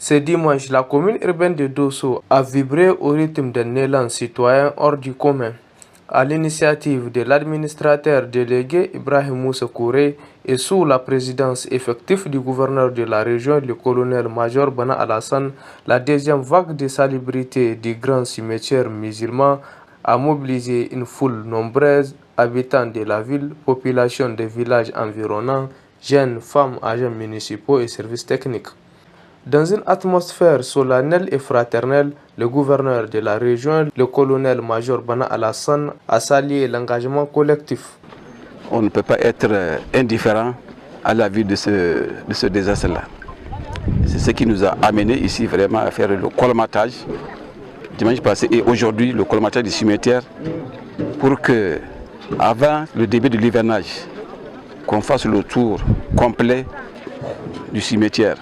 Ce dimanche, la commune urbaine de Dosso a vibré au rythme d'un élan citoyen hors du commun. À l'initiative de l'administrateur délégué Ibrahim Moussa Kouré et sous la présidence effective du gouverneur de la région, le colonel-major Bana Alassane, la deuxième vague de salubrité du grand cimetière musulman a mobilisé une foule nombreuse, habitants de la ville, population des villages environnants, jeunes, femmes, agents municipaux et services techniques. Dans une atmosphère solennelle et fraternelle, le gouverneur de la région, le colonel-major Bana Alassane, a salué l'engagement collectif. On ne peut pas être indifférent à la vue de ce désastre-là. C'est ce qui nous a amené ici vraiment à faire le colmatage dimanche passé et aujourd'hui le colmatage du cimetière pour que, avant le début de l'hivernage, qu'on fasse le tour complet du cimetière.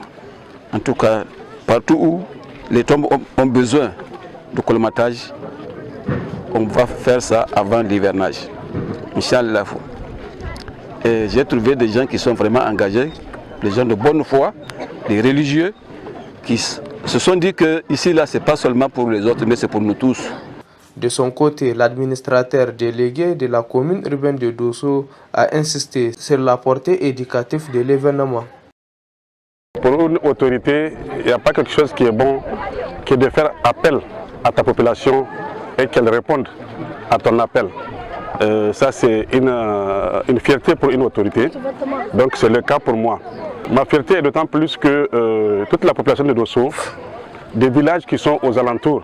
En tout cas, partout où les tombes ont besoin de colmatage, on va faire ça avant l'hivernage. Inch'Allah. Et j'ai trouvé des gens qui sont vraiment engagés, des gens de bonne foi, des religieux, qui se sont dit que ici, là, ce n'est pas seulement pour les autres, mais c'est pour nous tous. De son côté, l'administrateur délégué de la commune urbaine de Dosso a insisté sur la portée éducative de l'événement. Pour une autorité, il n'y a pas quelque chose qui est bon que de faire appel à ta population et qu'elle réponde à ton appel. Ça, c'est une fierté pour une autorité. Donc, c'est le cas pour moi. Ma fierté est d'autant plus que toute la population de Dosso, des villages qui sont aux alentours,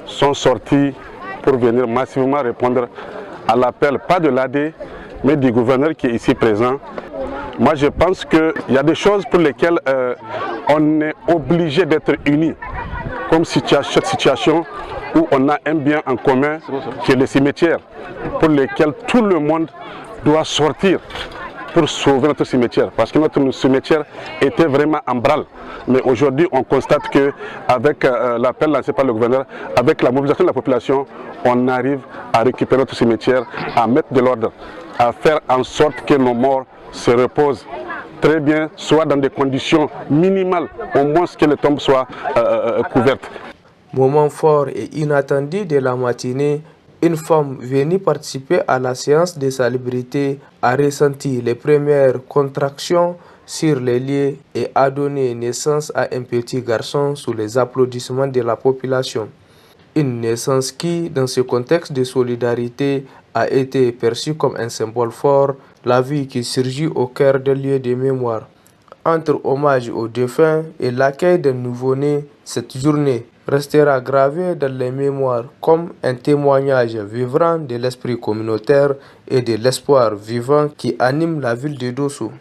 sont sortis pour venir massivement répondre à l'appel, pas de l'AD, mais du gouverneur qui est ici présent. Moi, je pense qu'il y a des choses pour lesquelles on est obligé d'être unis, comme cette situation où on a un bien en commun qui est le cimetière, pour lequel tout le monde doit sortir pour sauver notre cimetière, parce que notre cimetière était vraiment en branle. Mais aujourd'hui, on constate qu'avec l'appel lancé par le gouverneur, avec la mobilisation de la population, on arrive à récupérer notre cimetière, à mettre de l'ordre, à faire en sorte que nos morts se reposent très bien, soit dans des conditions minimales, au moins que les tombes soient couvertes. Moment fort et inattendu de la matinée, une femme venue participer à la séance de salubrité a ressenti les premières contractions sur les lieux et a donné naissance à un petit garçon sous les applaudissements de la population. Une naissance qui, dans ce contexte de solidarité, a été perçue comme un symbole fort, la vie qui surgit au cœur des lieux de mémoire. Entre hommage aux défunts et l'accueil d'un nouveau-né, cette journée restera gravée dans les mémoires comme un témoignage vivant de l'esprit communautaire et de l'espoir vivant qui anime la ville de Dosso.